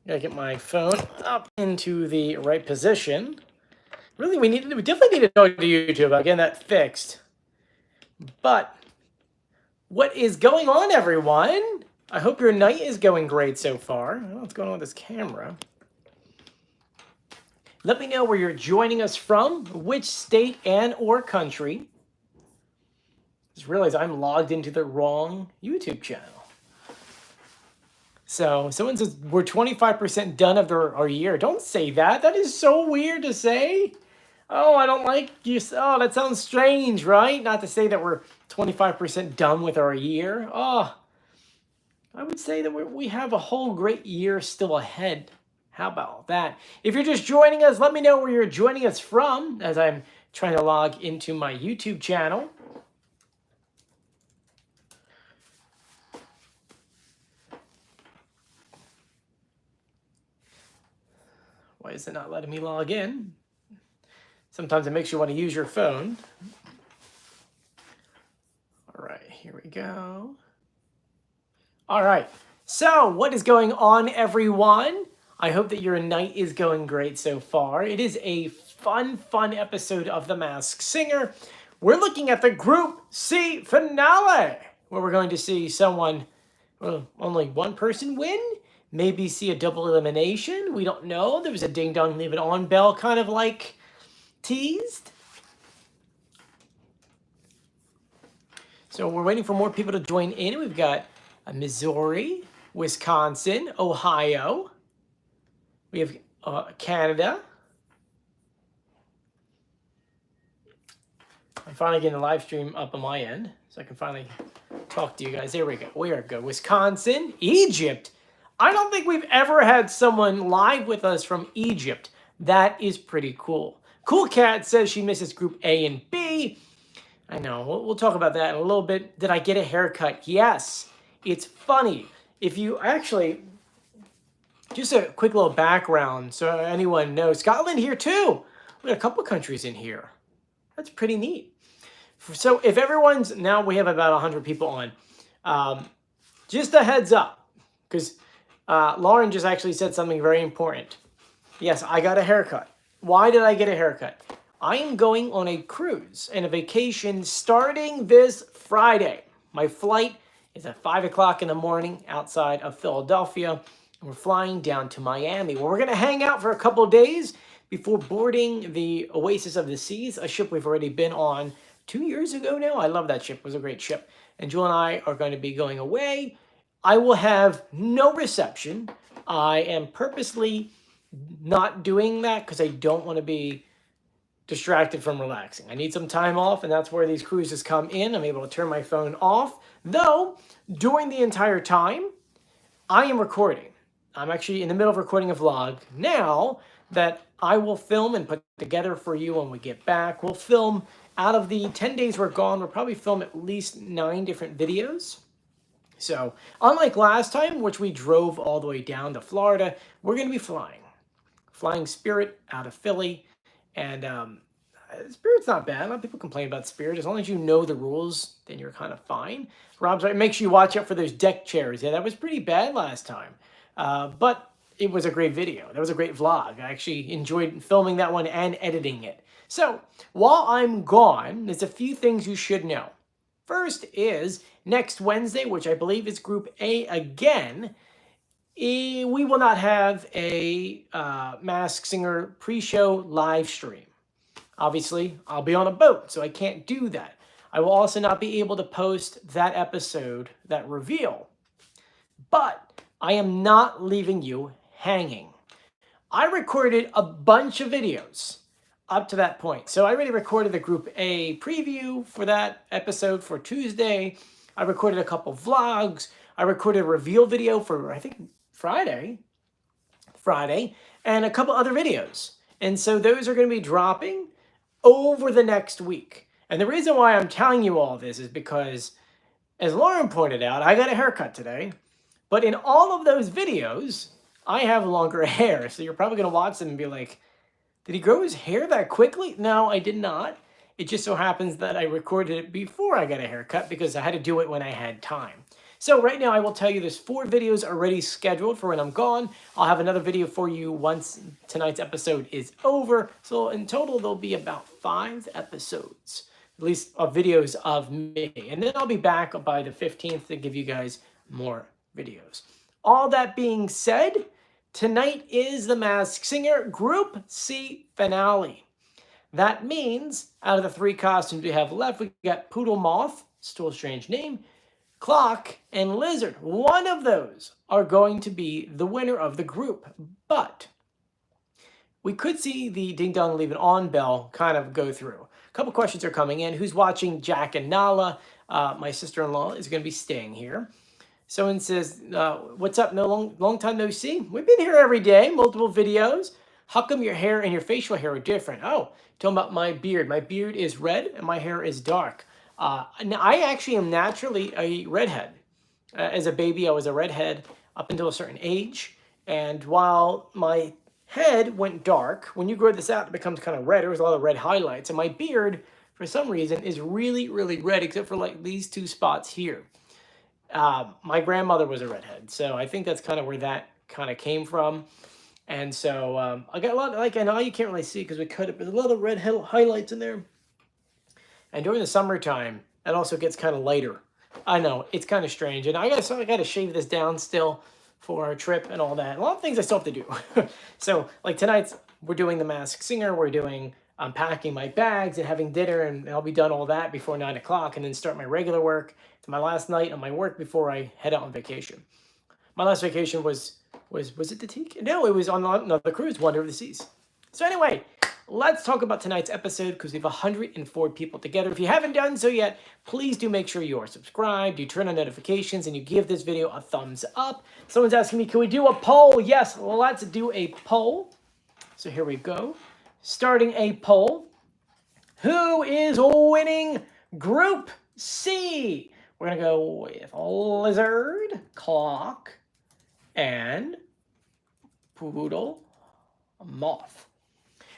Gotta get my phone up into the right position. Really, we definitely need to go to YouTube about getting that fixed. But what is going on, everyone? I hope your night is going great so far. I don't know what's going on with this camera. Let me know where you're joining us from, which state and or country. Just realized I'm logged into the wrong YouTube channel. So someone says we're 25% done of our year. Don't say that. That is so weird to say. Oh, I don't like you. Oh, that sounds strange, right? Not to say that we're 25% done with our year. Oh, I would say that we have a whole great year still ahead. How about that? If you're just joining us, let me know where you're joining us from as I'm trying to log into my YouTube channel. Why is it not letting me log in? Sometimes it makes you want to use your phone. All right, here we go. All right, so what is going on, everyone? I hope that your night is going great so far. It is a fun episode of The Masked Singer. We're looking at the Group C finale, where we're going to see someone, well, only one person win, maybe see a double elimination. We don't know. There was a ding dong leave it on bell kind of like teased. So we're waiting for more people to join in. We've got Missouri, Wisconsin, Ohio. We have Canada. I'm finally getting the live stream up on my end, so I can finally talk to you guys. There we go. We are good. Wisconsin, Egypt. I don't think we've ever had someone live with us from Egypt. That is pretty cool. Cool Cat says she misses Group A and B. I know. We'll talk about that in a little bit. Did I get a haircut? Yes. It's funny. If you actually, just a quick little background so anyone knows. Scotland here too. We got a couple countries in here. That's pretty neat. So if everyone's, now we have about 100 people on. Just a heads up, because Lauren just actually said something very important. Yes, I got a haircut. Why did I get a haircut? I am going on a cruise and a vacation starting this Friday. My flight is at 5 o'clock in the morning outside of Philadelphia. And we're flying down to Miami, where we're going to hang out for a couple of days before boarding the Oasis of the Seas, a ship we've already been on 2 years ago now. I love that ship. It was a great ship. And Jewel and I are going to be going away. I will have no reception. I am purposely not doing that because I don't want to be distracted from relaxing. I need some time off, and that's where these cruises come in. I'm able to turn my phone off. Though, during the entire time, I am recording. I'm actually in the middle of recording a vlog now that I will film and put together for you when we get back. We'll film, out of the 10 days we're gone, we'll probably film at least 9 different videos. So, unlike last time, which we drove all the way down to Florida, we're going to be flying. Flying Spirit out of Philly. And Spirit's not bad. A lot of people complain about Spirit. As long as you know the rules, then you're kind of fine. Rob's right. Make sure you watch out for those deck chairs. Yeah, that was pretty bad last time. But it was a great video. That was a great vlog. I actually enjoyed filming that one and editing it. So, while I'm gone, there's a few things you should know. First is, next Wednesday, which I believe is Group A again, we will not have a Masked Singer pre-show live stream. Obviously, I'll be on a boat, so I can't do that. I will also not be able to post that episode, that reveal. But I am not leaving you hanging. I recorded a bunch of videos up to that point. So I already recorded the Group A preview for that episode for Tuesday. I recorded a couple vlogs. I recorded a reveal video for, I think, Friday, and a couple other videos. And so those are going to be dropping over the next week. And the reason why I'm telling you all this is because, as Lauren pointed out, I got a haircut today. But in all of those videos, I have longer hair. So you're probably going to watch them and be like, did he grow his hair that quickly? No, I did not. It just so happens that I recorded it before I got a haircut because I had to do it when I had time. So right now I will tell you there's 4 videos already scheduled for when I'm gone. I'll have another video for you once tonight's episode is over. So in total, there'll be about 5 episodes, at least of videos of me. And then I'll be back by the 15th to give you guys more videos. All that being said, tonight is the Masked Singer Group C finale. That means out of the 3 costumes we have left, we got Poodle Moth, still a strange name, Clock, and Lizard. One of those are going to be the winner of the group, but we could see the Ding Dong Leave It On bell kind of go through. A couple questions are coming in. Who's watching Jack and Nala? My sister-in-law is going to be staying here. Someone says, what's up? Long time no see. We've been here every day, multiple videos. How come your hair and your facial hair are different? Oh, talking about my beard. My beard is red and my hair is dark. I actually am naturally a redhead. As a baby, I was a redhead up until a certain age. And while my head went dark, when you grow this out, it becomes kind of red. There's a lot of red highlights. And my beard, for some reason, is really, really red, except for like these 2 spots here. My grandmother was a redhead, so I think that's kind of where that kind of came from. And so I got a lot, like, I know you can't really see because we cut it, but there's a lot of red highlights in there. And during the summertime, it also gets kind of lighter. I know, it's kind of strange. And I got to shave this down still for our trip and all that. A lot of things I still have to do. So, like tonight, we're doing the Masked Singer. We're doing packing my bags and having dinner, and I'll be done all that before 9 o'clock and then start my regular work. It's my last night on my work before I head out on vacation. My last vacation was it the Teak? No, it was on another cruise, Wonder of the Seas. So anyway, let's talk about tonight's episode because we have 104 people together. If you haven't done so yet, please do make sure you are subscribed, you turn on notifications, and you give this video a thumbs up. Someone's asking me, can we do a poll? Yes, let's do a poll. So here we go. Starting a poll. Who is winning Group C? We're going to go with Lizard, Clock, and Poodle Moth.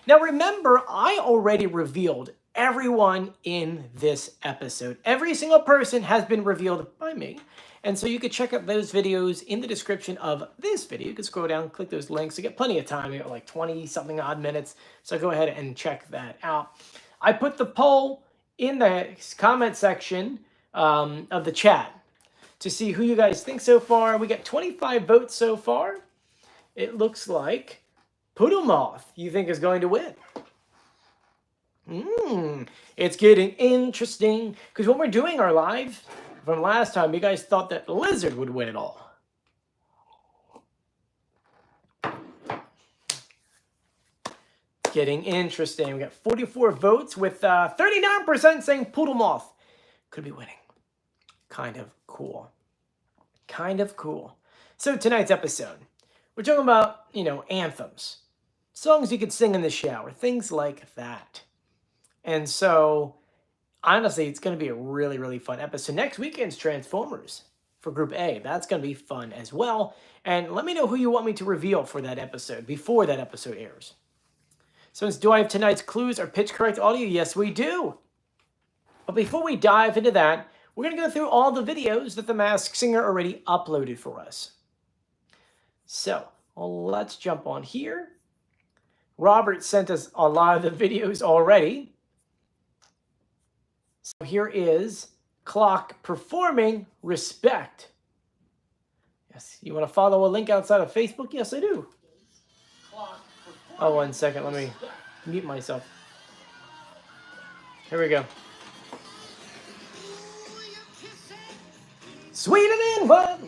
Now remember, I already revealed everyone in this episode. Every single person has been revealed by me. And so you could check out those videos in the description of this video. You can scroll down, click those links. You get plenty of time. You got like 20-something odd minutes. So go ahead and check that out. I put the poll in the comment section of the chat to see who you guys think so far. We got 25 votes so far. It looks like Poodle Moth, you think, is going to win. It's getting interesting. Because when we're doing our live from last time, you guys thought that Lizard would win it all. Getting interesting. We got 44 votes with 39% saying Poodle Moth could be winning. Kind of cool. Kind of cool. So tonight's episode, we're talking about, anthems. Songs you could sing in the shower. Things like that. And so, honestly, it's going to be a really, really fun episode. Next weekend's Transformers for Group A. That's going to be fun as well. And let me know who you want me to reveal for that episode, before that episode airs. So, do I have tonight's clues or pitch correct audio? Yes, we do. But before we dive into that, we're going to go through all the videos that the Masked Singer already uploaded for us. So, let's jump on here. Robert sent us a lot of the videos already. So here is Clock performing Respect. Yes, you want to follow a link outside of Facebook? Yes, I do. Oh, 1 second. Let me mute myself. Here we go. Sweeter than what?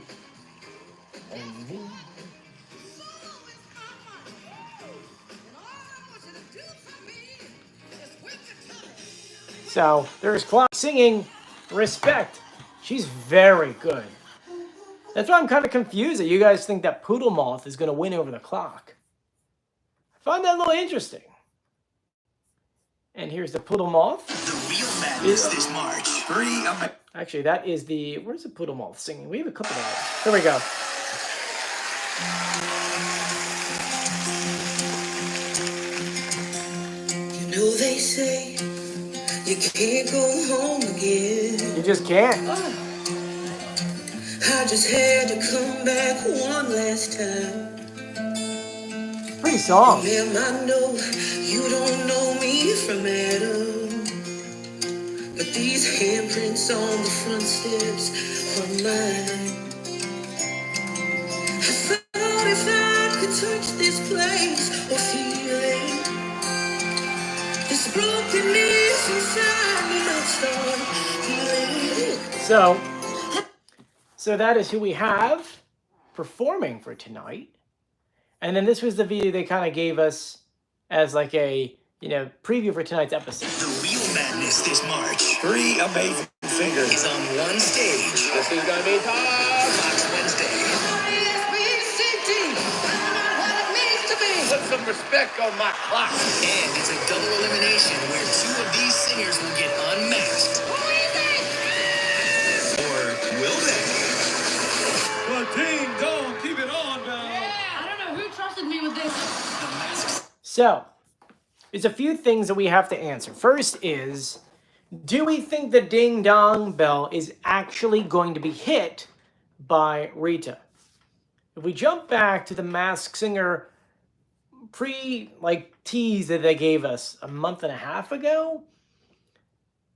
So there's Clock singing Respect. She's very good. That's why I'm kind of confused that you guys think that Poodle Moth is going to win over the Clock. I find that a little interesting. And here's the Poodle Moth. The real madness this March. Actually, that is the... Where's the Poodle Moth singing? We have a couple of them. Here we go. You know they say you can't go home again. You just can't. I just had to come back one last time. Pretty song. Ma'am, I know you don't know me from Adam, but these handprints on the front steps are mine. I thought if I could touch this place or feel it, this brokenness inside me, I'd start healing. So that is who we have performing for tonight. And then this was the video they kind of gave us as like a, preview for tonight's episode. The real madness this March. 3 amazing singers is on one stage. This is gonna be tough. Fox Wednesday. Put some respect on my clock. And it's a double elimination where 2 of these singers will get unmasked. Or will they? Well, ding dong, keep it on, Val. I don't know who trusted me with this. So, there's a few things that we have to answer. First is, do we think the ding dong bell is actually going to be hit by Rita? If we jump back to the Masked Singer tease that they gave us a month and a half ago,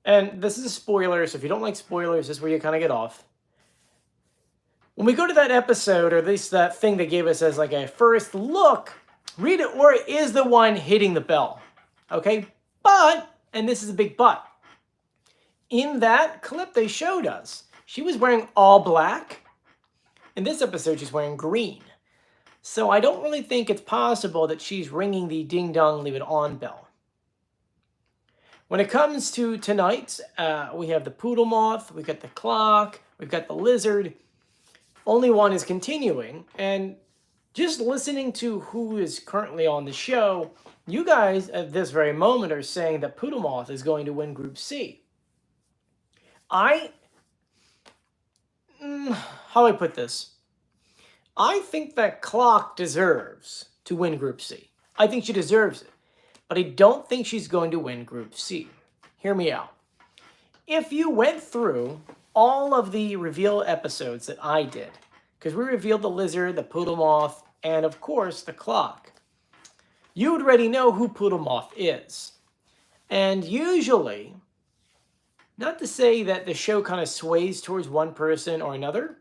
and this is a spoiler, so if you don't like spoilers, this is where you kind of get off. When we go to that episode, or at least that thing they gave us as like a first look, Rita Ora is the one hitting the bell. Okay? But, and this is a big but, in that clip they showed us, she was wearing all black. In this episode, she's wearing green. So I don't really think it's possible that she's ringing the ding dong leave it on bell. When it comes to tonight's, we have the Poodle Moth, we've got the clock, we've got the lizard. Only one is continuing, and just listening to who is currently on the show, you guys at this very moment are saying that Poodle Moth is going to win Group C. How do I put this? I think that Clock deserves to win Group C. I think she deserves it, but I don't think she's going to win Group C. Hear me out. If you went through all of the reveal episodes that I did, because we revealed the lizard, the Poodle Moth, and of course the clock, you would already know who Poodle Moth is. And usually, not to say that the show kind of sways towards one person or another,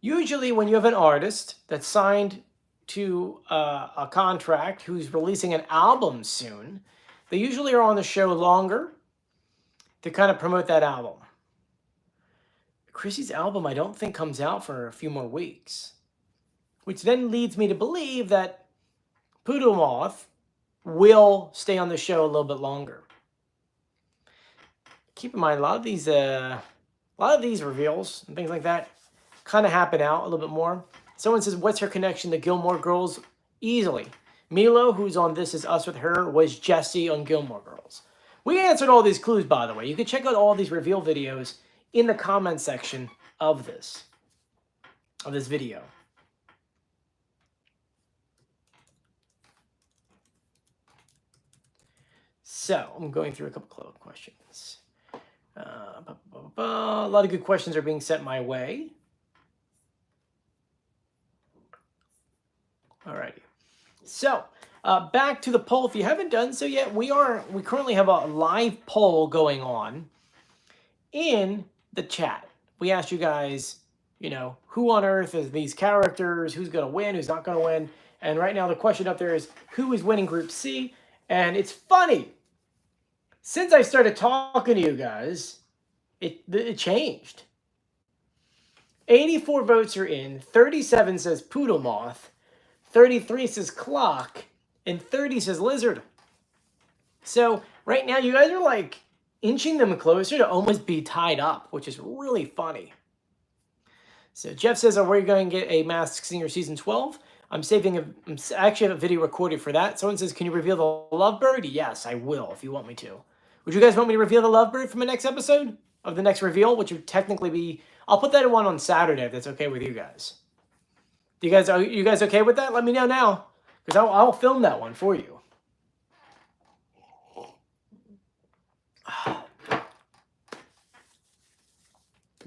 usually when you have an artist that's signed to a contract who's releasing an album soon, they usually are on the show longer to kind of promote that album. Chrissy's album, I don't think, comes out for a few more weeks, which then leads me to believe that Poodle Moth will stay on the show a little bit longer. Keep in mind, a lot of these reveals and things like that kind of happen out a little bit more. Someone says, what's her connection to Gilmore Girls? Easily. Milo, who's on This Is Us with her, was Jessie on Gilmore Girls. We answered all these clues, by the way. You can check out all these reveal videos in the comment section of this video. So, I'm going through a couple of questions. A lot of good questions are being sent my way. Alrighty. So, back to the poll. If you haven't done so yet, we currently have a live poll going on in the chat. We asked you guys, who on earth is these characters? Who's going to win? Who's not going to win? And right now the question up there is, who is winning Group C? And it's funny. Since I started talking to you guys, it changed. 84 votes are in. 37 says Poodle Moth. 33 says Clock. And 30 says Lizard. So right now you guys are like inching them closer to almost be tied up, which is really funny. So Jeff says, are we going to get a Masked Singer Season 12? I actually have a video recorded for that. Someone says, can you reveal the Lovebird? Yes, I will, if you want me to. Would you guys want me to reveal the Lovebird from the next episode? Of the next reveal, which would technically be... I'll put that one on Saturday, if that's okay with you guys. Are you guys okay with that? Let me know now. Because I'll film that one for you.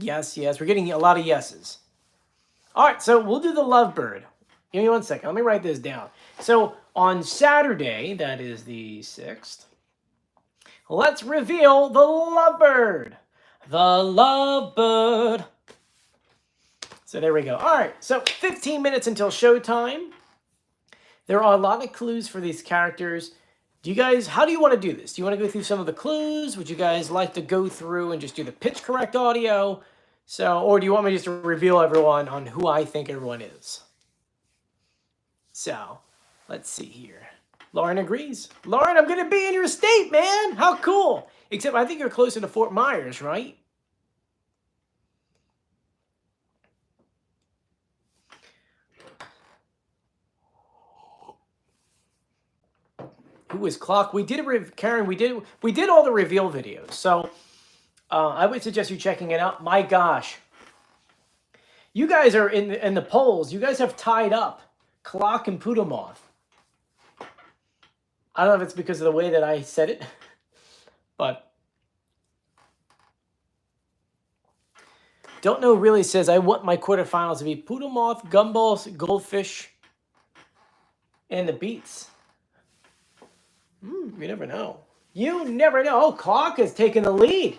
Yes, yes. We're getting a lot of yeses. All right, so we'll do the lovebird. Give me 1 second. Let me write this down. So on Saturday, that is the 6th, let's reveal the lovebird. The lovebird. So there we go. All right, so 15 minutes until showtime. There are a lot of clues for these characters. How do you want to do this? Do you want to go through some of the clues? Would you guys like to go through and just do the pitch correct audio? Or do you want me just to reveal everyone on who I think everyone is? So, let's see here. Lauren agrees. Lauren, I'm going to be in your state, man. How cool. Except I think you're closer to Fort Myers, right? Who is Clock? We did Karen. We did all the reveal videos. So I would suggest you checking it out. My gosh, you guys are in the polls. You guys have tied up Clock and Poodle Moth. I don't know if it's because of the way that I said it, but Don't Know really says I want my quarterfinals to be Poodle Moth, Gumballs, Goldfish, and the Beats. You never know. You never know. Oh, Clock has taken the lead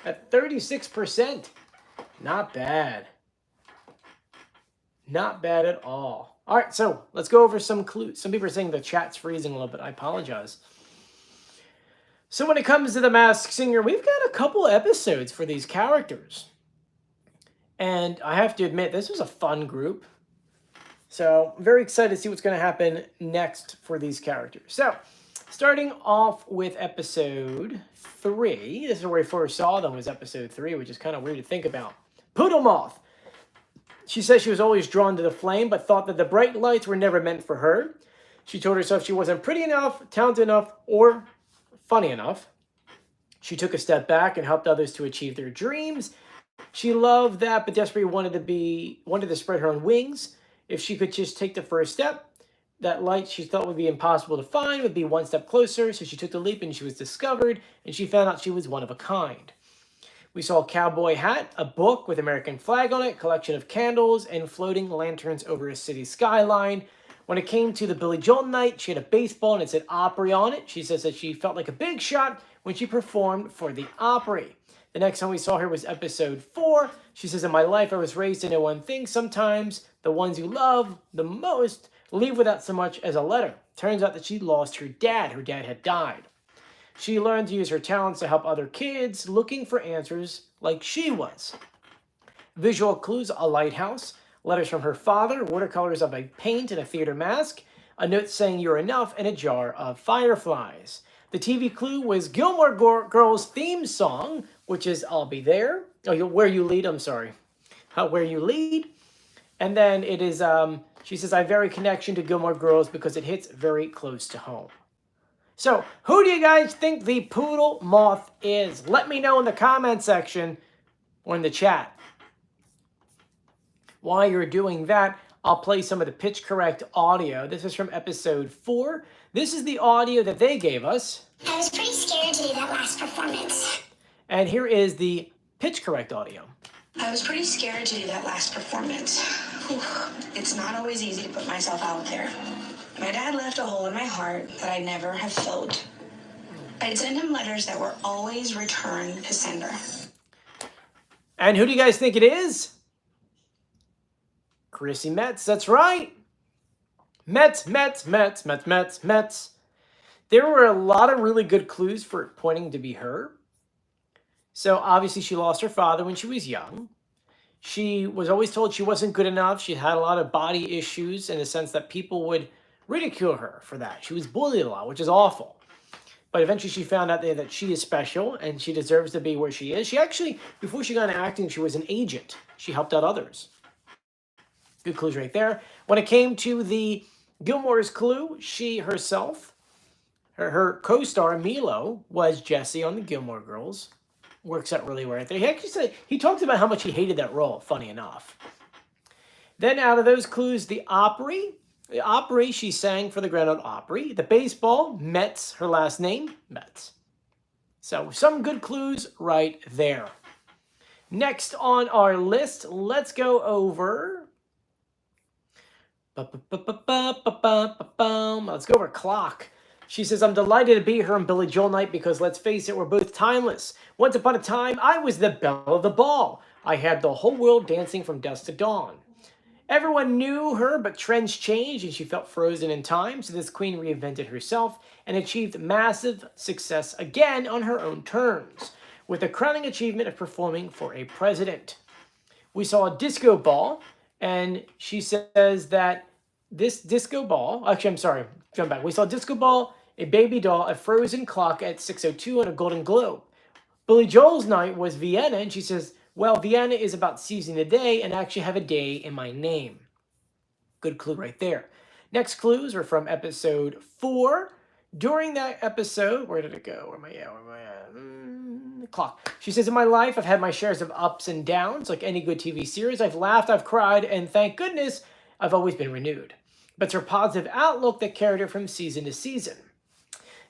at 36%. Not bad. Not bad at all. All right, so let's go over some clues. Some people are saying the chat's freezing a little bit. I apologize. So when it comes to The Masked Singer, we've got a couple episodes for these characters. And I have to admit, this was a fun group. So I'm very excited to see what's going to happen next for these characters. So starting off with episode 3. This is where we first saw them, was episode 3, which is kind of weird to think about. Poodle Moth. She says she was always drawn to the flame, but thought that the bright lights were never meant for her. She told herself she wasn't pretty enough, talented enough, or funny enough. She took a step back and helped others to achieve their dreams. She loved that, but desperately wanted to spread her own wings. If she could just take the first step, that light she thought would be impossible to find would be one step closer. So she took the leap and she was discovered, and she found out she was one of a kind. We saw a cowboy hat, a book with American flag on it, collection of candles, and floating lanterns over a city skyline. When it came to the Billy Joel night, she had a baseball and it said Opry on it. She says that she felt like a big shot when she performed for the Opry. The next time we saw her was episode 4. She says, in my life, I was raised to know one thing. Sometimes the ones you love the most leave without so much as a letter. Turns out that she lost her dad. Her dad had died. She learned to use her talents to help other kids looking for answers like she was. Visual clues, a lighthouse, letters from her father, watercolors of a paint and a theater mask, a note saying you're enough, and a jar of fireflies. The TV clue was Gilmore Girls' theme song, which is I'll Be There. Oh, Where You Lead, I'm sorry. Where You Lead. And then it is, she says, I have very connection to Gilmore Girls because it hits very close to home. So, who do you guys think the Poodle Moth is? Let me know in the comment section or in the chat. While you're doing that, I'll play some of the pitch correct audio. This is from episode 4. This is the audio that they gave us. I was pretty scared to do that last performance. And here is the pitch correct audio. I was pretty scared to do that last performance. Whew. It's not always easy to put myself out there. My dad left a hole in my heart that I'd never have filled. I'd send him letters that were always returned to sender. And who do you guys think it is? Chrissy Metz, that's right. Metz. There were a lot of really good clues for it pointing to be her. So obviously she lost her father when she was young. She was always told she wasn't good enough. She had a lot of body issues in the sense that people would ridicule her for that. She was bullied a lot, which is awful. But eventually she found out that she is special and she deserves to be where she is. She actually, before she got into acting, she was an agent. She helped out others. Good clues right there. When it came to the Gilmore's clue, she herself, her co-star Milo, was Jessie on the Gilmore Girls. Works out really well right there. He actually said, he talked about how much he hated that role, funny enough. Then out of those clues, the Opry. The Opry, she sang for the Grand Ole Opry. The baseball, Metz, her last name, Metz. So some good clues right there. Next on our list, let's go over. Let's go over Clock. She says, I'm delighted to be here on Billy Joel night because let's face it, we're both timeless. Once upon a time, I was the belle of the ball. I had the whole world dancing from dusk to dawn. Everyone knew her, but trends changed and she felt frozen in time, so this queen reinvented herself and achieved massive success again on her own terms, with the crowning achievement of performing for a president. We saw a disco ball, and she says that this disco ball, actually, I'm sorry, jump back. We saw a disco ball, a baby doll, a frozen clock at 6:02, and a golden globe. Billy Joel's night was Vienna, and she says, well, Vienna is about seizing the day and actually have a day in my name. Good clue right there. Next clues are from episode 4. During that episode, where did it go? Where am I at? Clock. She says, in my life, I've had my shares of ups and downs. Like any good TV series, I've laughed, I've cried, and thank goodness, I've always been renewed. But it's her positive outlook that carried her from season to season.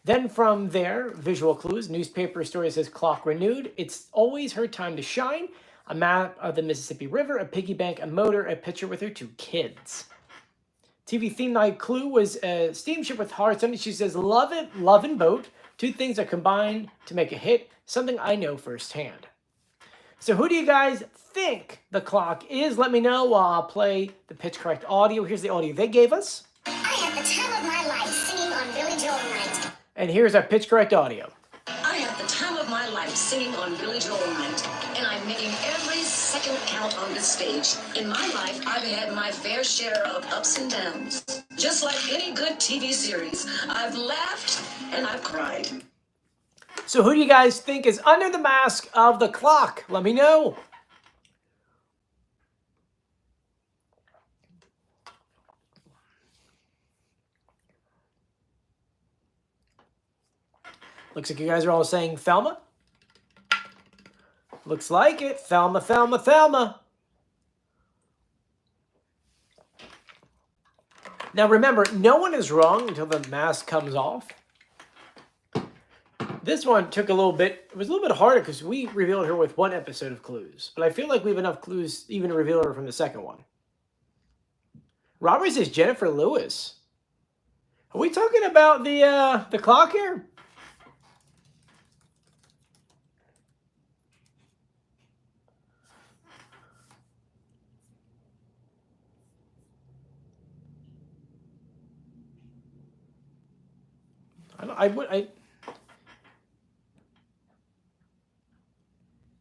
Then from there, visual clues, newspaper story says Clock renewed. It's always her time to shine. A map of the Mississippi River, a piggy bank, a motor, a picture with her 2 kids. TV theme night clue was a steamship with hearts on it. She says, love it, love and boat. 2 things are combined to make a hit. Something I know firsthand. So who do you guys think the Clock is? Let me know while I'll play the pitch correct audio. Here's the audio they gave us. I had the time of my life singing on Billy Joel night. And here's our pitch correct audio. I had the time of my life singing on Billy Joel night, and I'm making every second count on this stage. In my life, I've had my fair share of ups and downs. Just like any good TV series, I've laughed and I've cried. So who do you guys think is under the mask of the Clock? Let me know. Looks like you guys are all saying Thelma. Looks like it. Thelma, Thelma, Thelma. Now remember, no one is wrong until the mask comes off. This one took a little bit, it was a little bit harder because we revealed her with 1 episode of clues. But I feel like we have enough clues even to reveal her from the second one. Robert says Jennifer Lewis. Are we talking about the Clock here?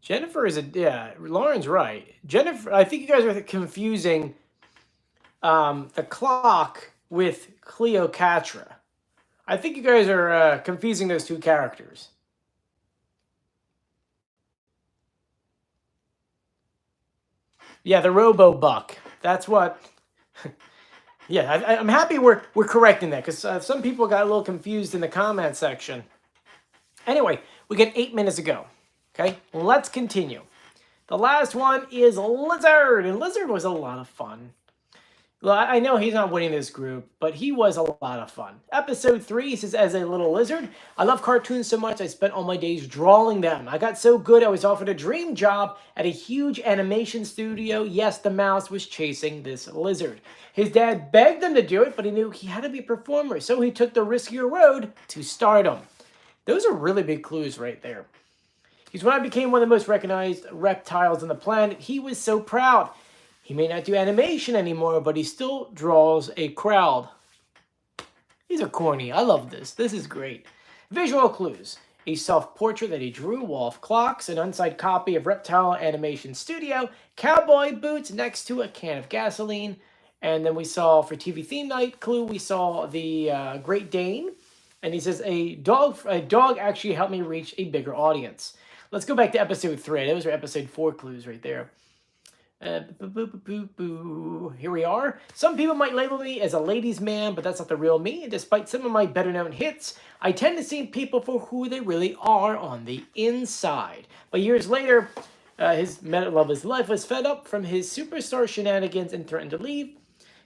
Jennifer is Lauren's right. Jennifer, I think you guys are confusing the Clock with Cleopatra. I think you guys are confusing those 2 characters. Yeah, the Robo Buck. That's what. Yeah, I'm happy we're correcting that because some people got a little confused in the comment section. Anyway, we got 8 minutes to go. Okay, let's continue. The last one is Lizard, and Lizard was a lot of fun. Well, I know he's not winning this group, but he was a lot of fun. Episode 3, he says, as a little lizard, I love cartoons so much I spent all my days drawing them. I got so good I was offered a dream job at a huge animation studio. Yes, the mouse was chasing this lizard. His dad begged him to do it, but he knew he had to be a performer, so he took the riskier road to stardom. Those are really big clues right there. He's when I became one of the most recognized reptiles on the planet. He was so proud. He may not do animation anymore, but he still draws a crowd. These are corny. I love this. This is great. Visual clues. A self-portrait that he drew, wall of clocks, an unsigned copy of Reptile Animation Studio, cowboy boots next to a can of gasoline. And then we saw, for TV theme night clue, we saw the Great Dane. And he says, a dog actually helped me reach a bigger audience. Let's go back to episode 3. Those are episode 4 clues right there. Here we are. Some people might label me as a ladies' man, but that's not the real me. And despite some of my better-known hits, I tend to see people for who they really are on the inside. But years later, his love of his life was fed up from his superstar shenanigans and threatened to leave.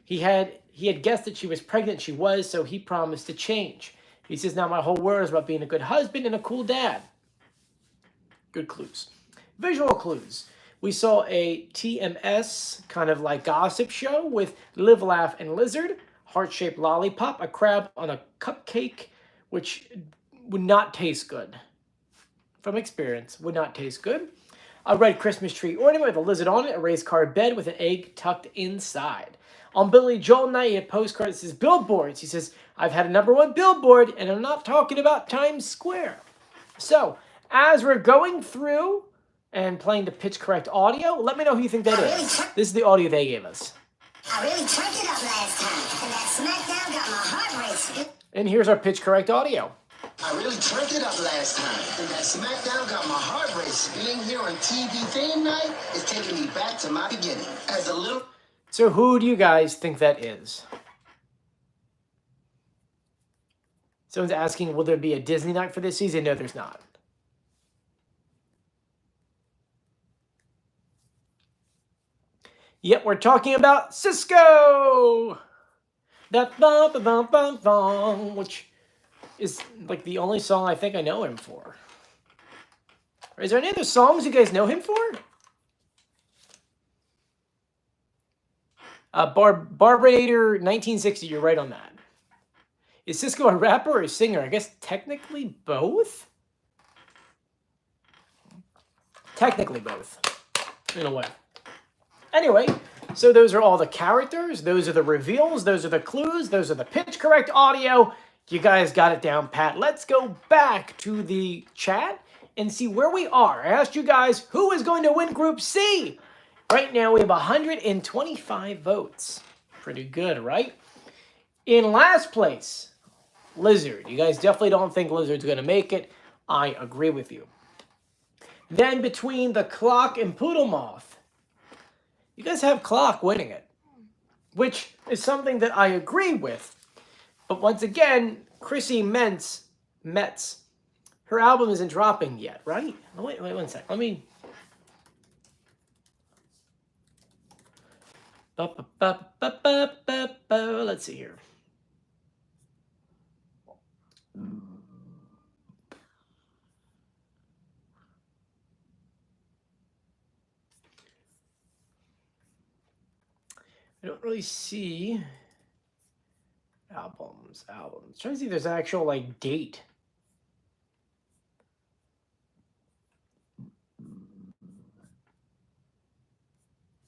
He had guessed that she was pregnant. She was, so he promised to change. He says, now my whole world is about being a good husband and a cool dad. Good clues. Visual clues. We saw a TMS kind of like gossip show with Live, Laugh, and Lizard, heart-shaped lollipop, a crab on a cupcake, which would not taste good. From experience, would not taste good. A red Christmas tree ornament with a lizard on it, a raised card bed with an egg tucked inside. On Billy Joel night, he had a postcard that says billboards. He says, I've had a #1 billboard, and I'm not talking about Times Square. So, as we're going through and playing the pitch correct audio, let me know who you think that is. This is the audio they gave us. I really turned it up last time, and that SmackDown got my heart racing. And here's our pitch correct audio. I really turned it up last time, and that SmackDown got my heart racing. Being here on TV theme night is taking me back to my beginning. As a little... So who do you guys think that is? Someone's asking, will there be a Disney night for this season? No, there's not. Yep, we're talking about Cisco! That bum bum bum bum, which is like the only song I think I know him for. Is there any other songs you guys know him for? Barbarator 1960, you're right on that. Is Cisco a rapper or a singer? I guess technically both? Technically both, in a way. Anyway, so those are all the characters, those are the reveals, those are the clues, those are the pitch correct audio. You guys got it down pat. Let's go back to the chat and see where we are. I asked you guys who is going to win Group C. Right now we have 125 votes. Pretty good, right? In last place, Lizard. You guys definitely don't think Lizard's going to make it. I agree with you. Then between the Clock and Poodle Moth, you guys have Clock winning it, which is something that I agree with. But once again, Chrissy Metz, her album isn't dropping yet, right? Wait 1 sec. Let me... Let's see here. I don't really see albums. Trying to see if there's an actual like date.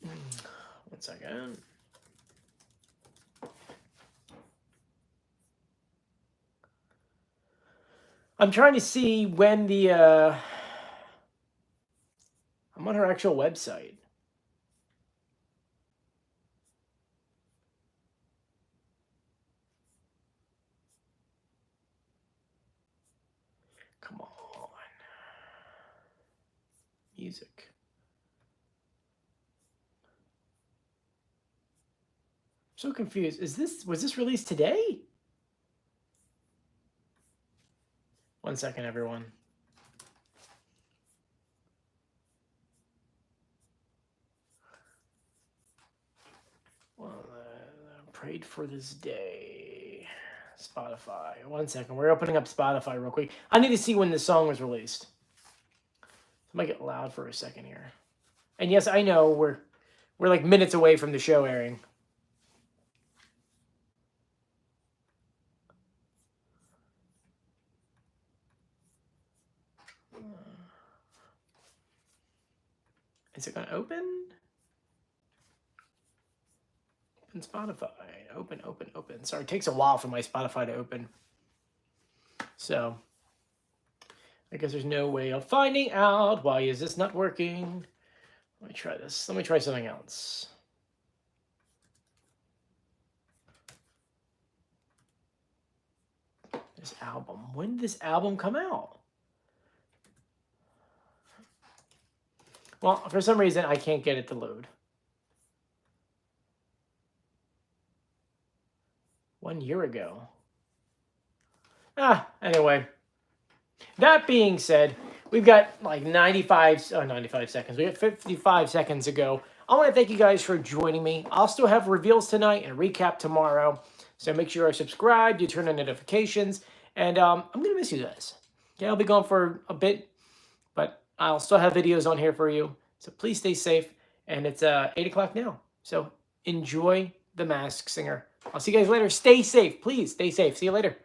One second. I'm trying to see when the I'm on her actual website. Come on. Music. I'm so confused. Was this released today? 1 second, everyone. Well, prayed for this day. Spotify. 1 second. We're opening up Spotify real quick. I need to see when this song was released. I might get loud for a second here. And yes, I know we're like minutes away from the show airing. Is it going to open? Open Spotify. Open. Sorry, it takes a while for my Spotify to open. So, I guess there's no way of finding out. Why is this not working? Let me try this. Let me try something else. This album. When did this album come out? Well, for some reason, I can't get it to load. 1 year ago. Anyway. That being said, we've got like 95 seconds. We got 55 seconds ago. I want to thank you guys for joining me. I'll still have reveals tonight and a recap tomorrow. So make sure you're subscribed, you turn on notifications, and I'm going to miss you guys. Yeah, I'll be gone for a bit, but I'll still have videos on here for you. So please stay safe. And it's 8 o'clock now. So enjoy The Masked Singer. I'll see you guys later. Stay safe. Please stay safe. See you later.